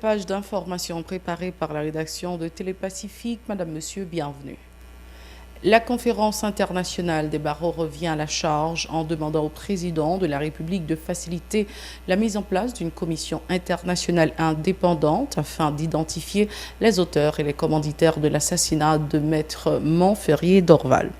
page d'information préparée par la rédaction de Télépacifique. Madame, Monsieur, bienvenue. La conférence internationale des barreaux revient à la charge en demandant au président de la République de faciliter la mise en place d'une commission internationale indépendante afin d'identifier les auteurs et les commanditaires de l'assassinat de Maître Montferrier d'Orval.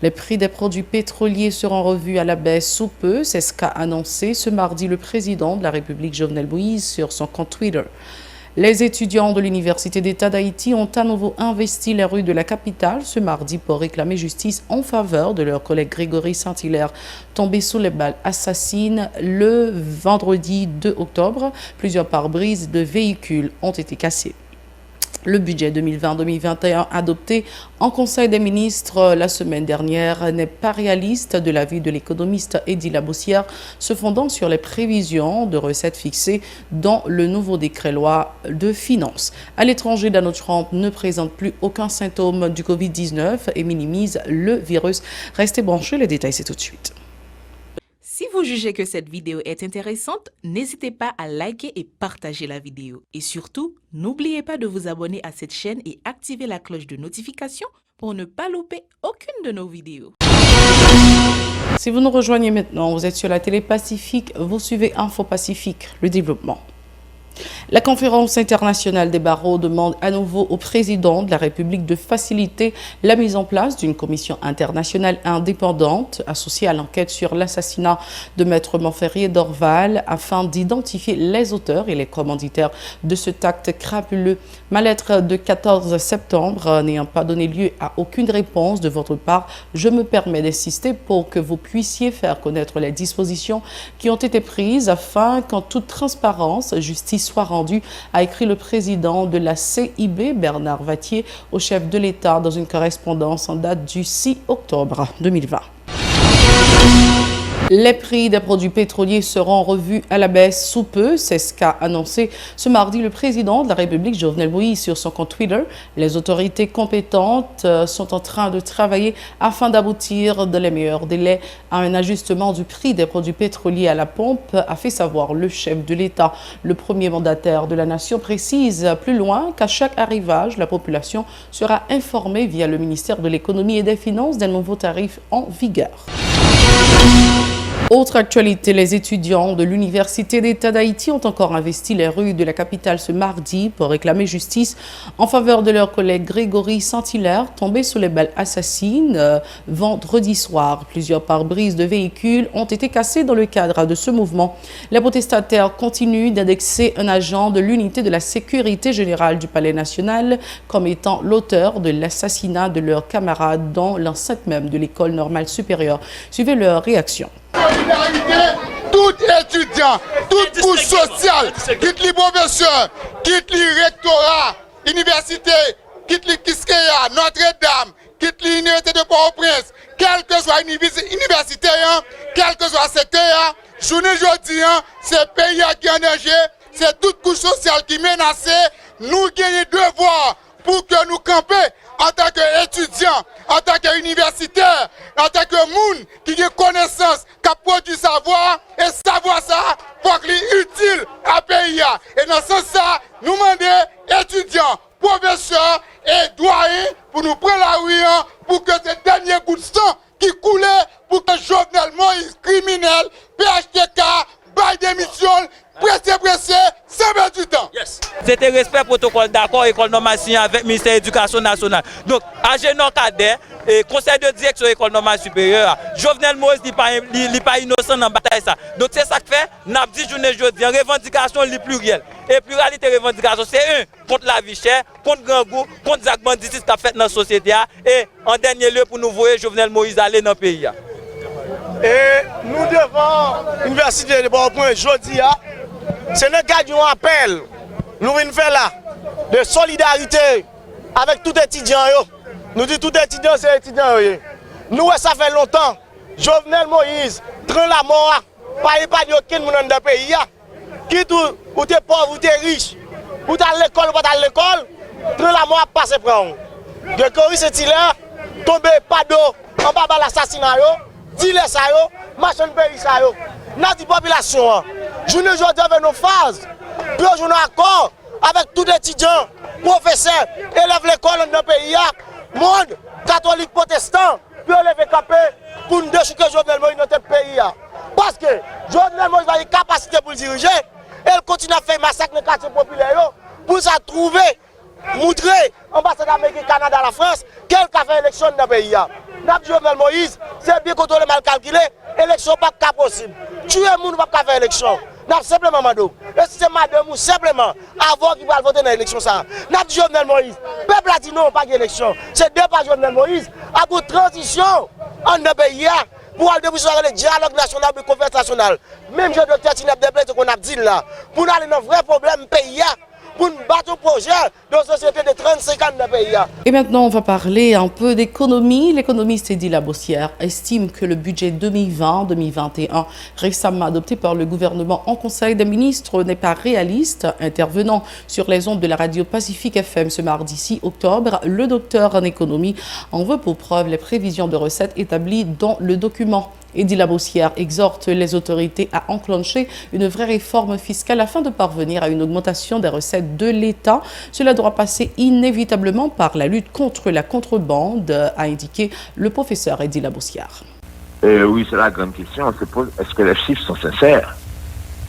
Les prix des produits pétroliers seront revus à la baisse sous peu, c'est ce qu'a annoncé ce mardi le président de la République Jovenel Moïse sur son compte Twitter. Les étudiants de l'Université d'État d'Haïti ont à nouveau investi les rues de la capitale ce mardi pour réclamer justice en faveur de leur collègue Grégory Saint-Hilaire, tombé sous les balles assassines le vendredi 2 octobre. Plusieurs pare-brises de véhicules ont été cassés. Le budget 2020-2021 adopté en Conseil des ministres la semaine dernière n'est pas réaliste de l'avis de l'économiste Eddy Laboussière, se fondant sur les prévisions de recettes fixées dans le nouveau décret-loi de finances. À l'étranger, Donald Trump ne présente plus aucun symptôme du Covid-19 et minimise le virus. Restez branchés, les détails c'est tout de suite. Si vous jugez que cette vidéo est intéressante, n'hésitez pas à liker et partager la vidéo. Et surtout, n'oubliez pas de vous abonner à cette chaîne et activer la cloche de notification pour ne pas louper aucune de nos vidéos. Si vous nous rejoignez maintenant, vous êtes sur la télé Pacifique, vous suivez Info Pacifique, le développement. La conférence internationale des barreaux demande à nouveau au président de la République de faciliter la mise en place d'une commission internationale indépendante associée à l'enquête sur l'assassinat de Maître Montferrier d'Orval afin d'identifier les auteurs et les commanditaires de cet acte crapuleux. Ma lettre de 14 septembre n'ayant pas donné lieu à aucune réponse de votre part, je me permets d'insister pour que vous puissiez faire connaître les dispositions qui ont été prises afin qu'en toute transparence, justice soit rendue, a écrit le président de la CIB, Bernard Vattier, au chef de l'État dans une correspondance en date du 6 octobre 2020. Les prix des produits pétroliers seront revus à la baisse sous peu, c'est ce qu'a annoncé ce mardi le président de la République Jovenel Moïse sur son compte Twitter. Les autorités compétentes sont en train de travailler afin d'aboutir dans les meilleurs délais à un ajustement du prix des produits pétroliers à la pompe, a fait savoir le chef de l'État. Le premier mandataire de la nation précise plus loin qu'à chaque arrivage, la population sera informée via le ministère de l'Économie et des Finances des nouveaux tarifs en vigueur. Autre actualité, les étudiants de l'Université d'État d'Haïti ont encore investi les rues de la capitale ce mardi pour réclamer justice en faveur de leur collègue Grégory Saint-Hilaire, tombé sous les balles assassines vendredi soir. Plusieurs pare-brises de véhicules ont été cassés dans le cadre de ce mouvement. Les protestataires continuent d'indexer un agent de l'unité de la sécurité générale du Palais national comme étant l'auteur de l'assassinat de leurs camarades dans l'enceinte même de l'école normale supérieure. Suivez leur réaction. Tout étudiant, toute couche sociale, quitte les professeurs, quitte les rectorats, université, quitte les Kiskeya, Notre-Dame, quitte l'université de Port-au-Prince, quel que soit université, quel que soit secteur, journée aujourd'hui, c'est le pays qui est en danger, c'est toute couche sociale qui est menacée. Nous gagnons devoir pour que nous campions en tant qu'étudiants, en tant qu'universitaires, en tant que monde qui a connaissance, qui a produit savoir, et savoir ça, pour qu'il est utile à pays. Et dans ce sens, nous demandons étudiants, professeurs et doyens pour nous prendre la rue, pour que ces derniers coups de sang qui coulaient, pour que Jovenel Moïse, criminel, PHTK, bail démission, pressé, sans perdre du temps. Yes. C'était respect protocole d'accord, école normale signée avec le ministère de l'Éducation nationale. Donc, agent cadet et conseil de direction école normale supérieure, Jovenel Moïse n'est pas innocent dans la bataille. Donc, c'est ça que fait, nous avons dit journée aujourd'hui, revendication les plurielle. Et pluralité de revendication, c'est un, contre la vie chère, contre grand goût, contre les banditisme qui a fait dans la société. Et en dernier lieu, pour nous voir Jovenel Moïse aller dans le pays. Et nous devons, l'Université de Port-au-Prince, aujourd'hui, c'est le cas d'un appel, nous venons faire là, de solidarité avec tout étudiant. Nous disons tout étudiant, c'est étudiant. Nous, ça fait longtemps, Jovenel Moïse, train la mort, pas de aucun monde dans le pays. Qui tout, ou t'es pauvre, ou t'es riche, ou t'as l'école, ou pas à l'école, train la mort passe prendre. Grégory Saint-Hilaire, tombé pas d'eau, en bas de l'assassinat, dis-le ça, machin pays ça. Nous dit population, journée aujourd'hui avec nos phases, puis on a accord avec tous les étudiants, professeurs, élèves l'école dans le pays, monde catholique protestant, puis lever capé pour nous déchiquer Jovenel Moïse dans notre pays. Parce que Jovenel Moïse a une capacité pour le diriger, elle continue à faire massacre dans les quartiers populaires pour ça trouver, montrer l'ambassade d'Amérique, Canada, la France, quel a fait élection dans le pays. N'a Jovenel Moïse, c'est bien contrôlé, mal calculé, élection pas possible. Tuer les gens pas faire élection. N'a simplement madame. Et si c'est madame ou simplement avant qu'il va voter dans l'élection ça. N'a Jovenel Moïse. Peuple a dit non, pas d'élection. C'est deux pas Jovenel Moïse. À une transition en un pays pour aller déboucher le dialogue national et la conférence nationale. Même je docteur Tineb Deblé qu'on a dit là. Pour aller dans un vrai problème pays. Pour nous battre un projet de société de 35 ans dans le pays. Et maintenant, on va parler un peu d'économie. L'économiste Edila Bossière estime que le budget 2020-2021, récemment adopté par le gouvernement en Conseil des ministres, n'est pas réaliste. Intervenant sur les ondes de la radio Pacifique FM ce mardi 6 octobre, le docteur en économie en veut pour preuve les prévisions de recettes établies dans le document. Edila Bossière exhorte les autorités à enclencher une vraie réforme fiscale afin de parvenir à une augmentation des recettes de l'État. Cela doit passer inévitablement par la lutte contre la contrebande, a indiqué le professeur Edila Bossière. Oui, c'est la grande question. On se pose, est-ce que les chiffres sont sincères?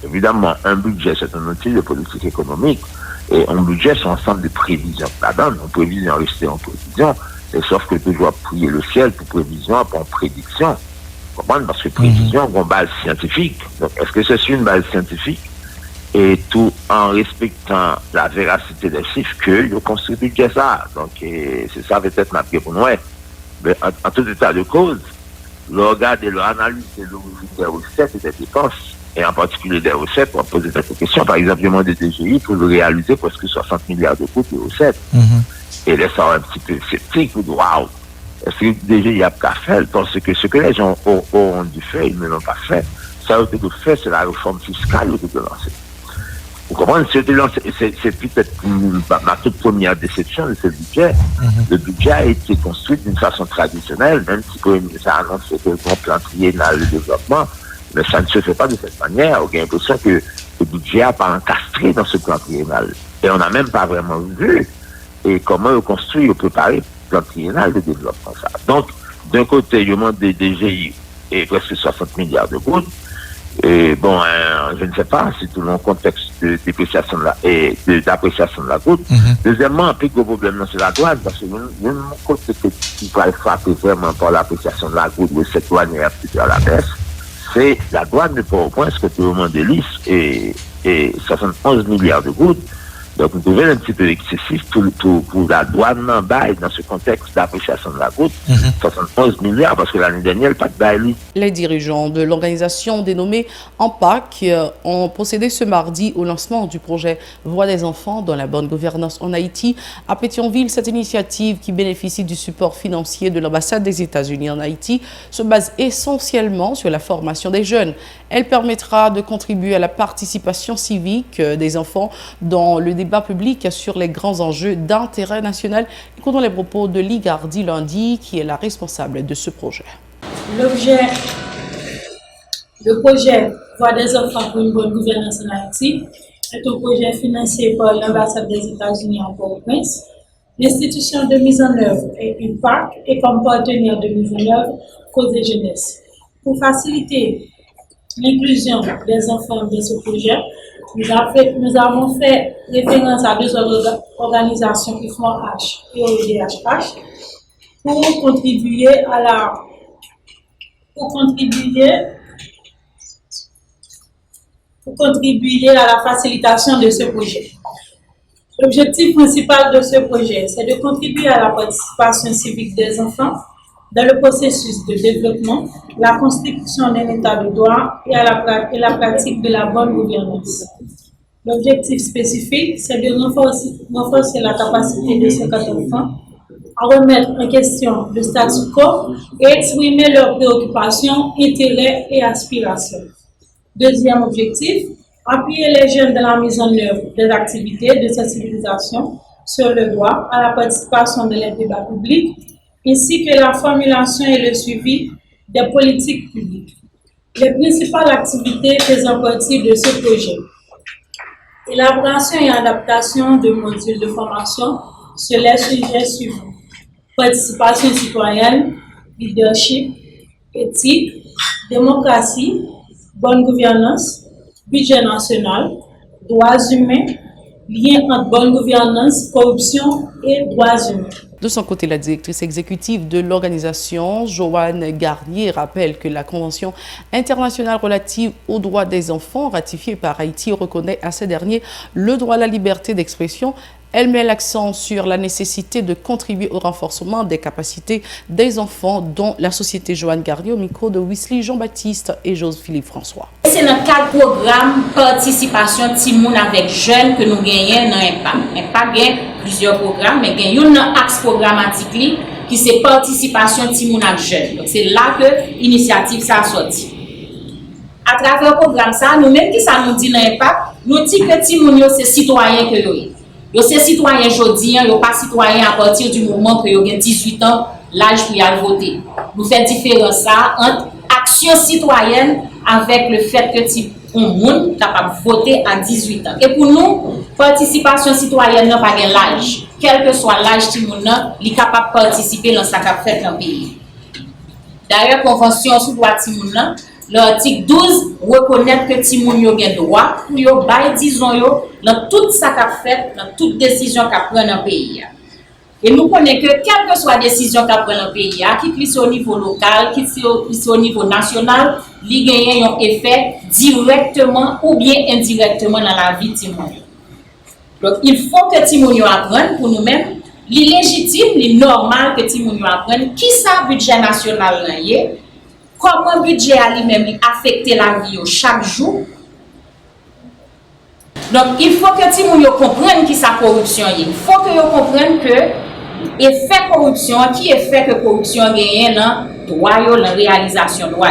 Évidemment, un budget, c'est un outil de politique économique. Et un budget, c'est un ensemble de prévisions. Là-dedans, une prévision restée en prévision. Et sauf que tu dois prier le ciel pour prévision, pour prédiction. Parce que prévision, on base scientifique. Donc, est-ce que c'est une base scientifique? Et tout en respectant la véracité des chiffres que je construis le budget ça. Donc, c'est ça peut-être ma pour nous. Mais en tout état de cause, le regard de l'analyse de l'origine des recettes et des dépenses, et en particulier des recettes, on pose cette question. Par exemple, le des DGI pour le réaliser presque 60 milliards de coûts de recettes. Et là, ça un petit peu sceptique, pour dire, waouh! Est-ce que déjà il n'y a pas fait? Parce que ce que les gens auront dû faire, ils ne l'ont pas fait. Ça a été fait, c'est la réforme fiscale qui a été lancée. Vous comprenez? C'est peut-être ma toute première déception de ce budget. Le budget a été construit d'une façon traditionnelle, même si ça a annoncé que le plan triennal de développement, mais ça ne se fait pas de cette manière. On a l'impression que le budget n'a pas encastré dans ce plan triennal. Et on n'a même pas vraiment vu comment on construit ou préparer plan triennal de développement. Ça. Donc, d'un côté, il demande des DGI et presque 60 milliards de gouttes. Et bon, je ne sais pas si tout le contexte de dépréciation d'appréciation de la goutte. Deuxièmement, un plus gros problème, c'est la douane, parce que le côté qui va frapper vraiment par l'appréciation de la goutte, ou cette douane est appliquée à la baisse, c'est la douane de Port-au-Prince, que tout le monde est lisse, et 71 milliards de gouttes. Donc, vous trouvez un petit peu excessif pour la douane en bail dans ce contexte d'appréciation de la goutte. 71 milliards, parce que l'année dernière, pas de bail. Les dirigeants de l'organisation dénommée AMPAC ont procédé ce mardi au lancement du projet Voix des enfants dans la bonne gouvernance en Haïti. À Pétionville, cette initiative qui bénéficie du support financier de l'ambassade des États-Unis en Haïti se base essentiellement sur la formation des jeunes. Elle permettra de contribuer à la participation civique des enfants dans le débat public sur les grands enjeux d'intérêt national. Écoutons les propos de Ligardi Lundi, qui est la responsable de ce projet. Le projet Voix des enfants pour une bonne gouvernance en Haïti est un projet financé par l'ambassade des États-Unis en Port-au-Prince. L'institution de mise en œuvre est UPAC et comme partenaire de mise en œuvre Cause et Jeunesse. Pour faciliter l'inclusion des enfants dans ce projet, nous avons fait référence à deux organisations IFMOH et OEDHH pour contribuer à la facilitation de ce projet. L'objectif principal de ce projet, c'est de contribuer à la participation civique des enfants dans le processus de développement, la constitution d'un état de droit et la pratique de la bonne gouvernance. L'objectif spécifique, c'est de renforcer la capacité de ces 4 enfants à remettre en question le statu quo et exprimer leurs préoccupations, intérêts et aspirations. Deuxième objectif, appuyer les jeunes dans la mise en œuvre des activités de sensibilisation sur le droit à la participation dans les débats publics, ainsi que la formulation et le suivi des politiques publiques. Les principales activités faisant partie de ce projet. Élaboration et adaptation de modules de formation sur les sujets suivants: participation citoyenne, leadership, éthique, démocratie, bonne gouvernance, budget national, droits humains, lien entre bonne gouvernance, corruption et droits humains. De son côté, la directrice exécutive de l'organisation, Joanne Garnier, rappelle que la Convention internationale relative aux droits des enfants ratifiée par Haïti reconnaît à ces derniers le droit à la liberté d'expression. Elle met l'accent sur la nécessité de contribuer au renforcement des capacités des enfants, dont la société Joanne Garnier au micro de Wesley Jean-Baptiste et Joseph-Philippe François. C'est dans le cadre du programme participation Timoun avec jeunes que nous gagnons dans l'IMPACT. L'IMPACT gagne plusieurs programmes, mais il y a un axe programmatique qui c'est participation Timoun avec jeunes. Donc c'est là que l'initiative ça a sorti. À travers le programme, ça, nous-mêmes qui ça nous dit dans l'IMPACT, nous disons que Timoun c'est citoyen que vous. Yo c'est citoyen aujourd'hui, yo pas citoyen à partir du moment que yo gen 18 ans, l'âge pour y aller voter. Nous fait différence ça entre action citoyenne avec le fait que on monde capable de voter à 18 ans. Et pour nous, participation citoyenne n'a pas l'âge. Quel que soit l'âge de moun nan, il est capable de participer dans sa qu'a fait dans le pays. D'ailleurs, convention sur droit de moun nan, l'article 12 reconnaît que Timoun yo gen droit pour yo bay disons yo dans tout ça qu'a fait, dans toute décision qu'a prend dans le pays. Et nous connaissons que quelle que soit décision qu'a prend dans le pays, qui soit au niveau local, qui soit au niveau national, li gagne un effet directement ou bien indirectement dans la vie de Timoun. Donc il faut que Timoun yo apprenne pour nous-mêmes, li légitime, li normal que Timoun yo apprenne qui ça budget national là yé. Comment le budget a lui-même affecté la vie chaque jour. Donc, il faut que Timoun comprenne qui sa corruption est. Il faut que vous comprenne que effet corruption, qui est fait que corruption gagne dans droit, la réalisation droit.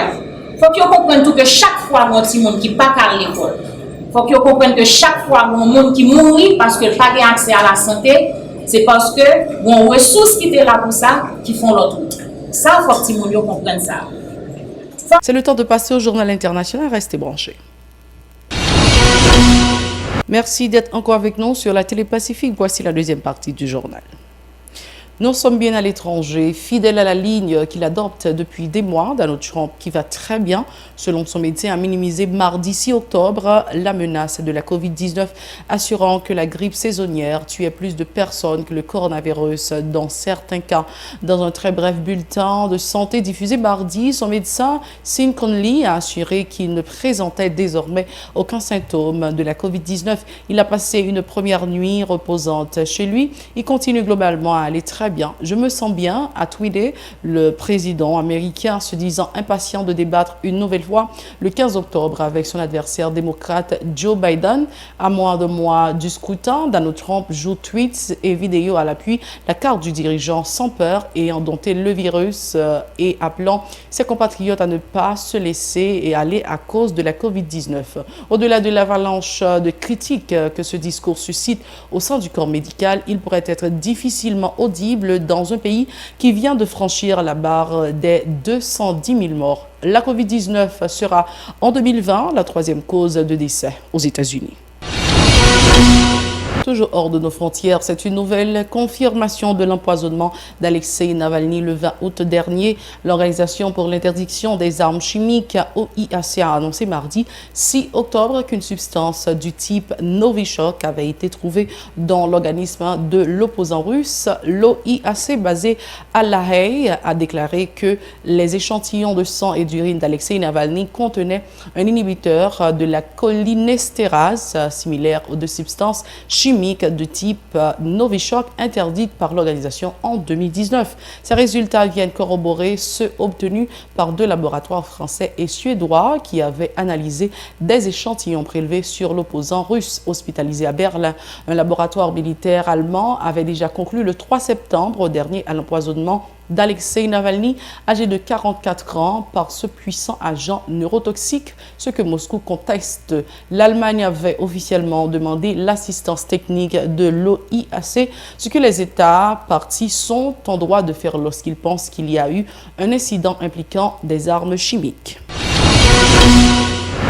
Il faut que vous comprenne tout que chaque fois que Timoun qui pas à l'école, il faut que vous comprenne que chaque fois que monde qui mourit parce que pas accès à la santé, c'est parce que bon ressources qui étaient là pour ça qui font l'autre. Ça, il faut que Timoun comprenne ça. C'est le temps de passer au journal international. Restez branchés. Merci d'être encore avec nous sur la Télé Pacifique. Voici la deuxième partie du journal. Nous sommes bien à l'étranger, fidèle à la ligne qu'il adopte depuis des mois. Donald Trump, qui va très bien, selon son médecin, a minimisé mardi 6 octobre la menace de la COVID-19, assurant que la grippe saisonnière tuait plus de personnes que le coronavirus dans certains cas. Dans un très bref bulletin de santé diffusé mardi, son médecin, Sean Conley, a assuré qu'il ne présentait désormais aucun symptôme de la COVID-19. Il a passé une première nuit reposante chez lui. Il continue globalement à aller très bien. Je me sens bien, a tweeté le président américain, se disant impatient de débattre une nouvelle fois le 15 octobre avec son adversaire démocrate Joe Biden. À moins de mois du scrutin, Donald Trump joue tweets et vidéos à l'appui la carte du dirigeant sans peur ayant dompté le virus et appelant ses compatriotes à ne pas se laisser et aller à cause de la COVID-19. Au-delà de l'avalanche de critiques que ce discours suscite au sein du corps médical, il pourrait être difficilement audible dans un pays qui vient de franchir la barre des 210 000 morts. La COVID-19 sera en 2020 la troisième cause de décès aux États-Unis. Toujours hors de nos frontières, c'est une nouvelle confirmation de l'empoisonnement d'Alexei Navalny le 20 août dernier. L'Organisation pour l'interdiction des armes chimiques, OIAC, a annoncé mardi 6 octobre qu'une substance du type Novichok avait été trouvée dans l'organisme de l'opposant russe. L'OIAC, basé à La Haye, a déclaré que les échantillons de sang et d'urine d'Alexei Navalny contenaient un inhibiteur de la cholinestérase, similaire aux deux substances chimiques de type Novichok interdites par l'organisation en 2019. Ces résultats viennent corroborer ceux obtenus par deux laboratoires français et suédois qui avaient analysé des échantillons prélevés sur l'opposant russe hospitalisé à Berlin. Un laboratoire militaire allemand avait déjà conclu le 3 septembre dernier à l'empoisonnement d'Alexei Navalny, âgé de 44 ans, par ce puissant agent neurotoxique, ce que Moscou conteste. L'Allemagne avait officiellement demandé l'assistance technique de l'OIAC, ce que les États partis sont en droit de faire lorsqu'ils pensent qu'il y a eu un incident impliquant des armes chimiques.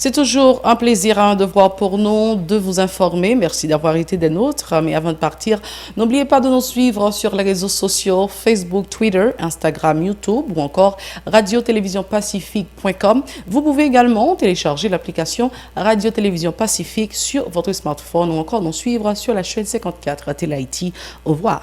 C'est toujours un plaisir, un devoir pour nous de vous informer. Merci d'avoir été des nôtres. Mais avant de partir, n'oubliez pas de nous suivre sur les réseaux sociaux Facebook, Twitter, Instagram, YouTube ou encore radio-télévision-pacifique.com. Vous pouvez également télécharger l'application Radio-Télévision Pacifique sur votre smartphone ou encore nous suivre sur la chaîne 54 Télé Haïti. Au revoir.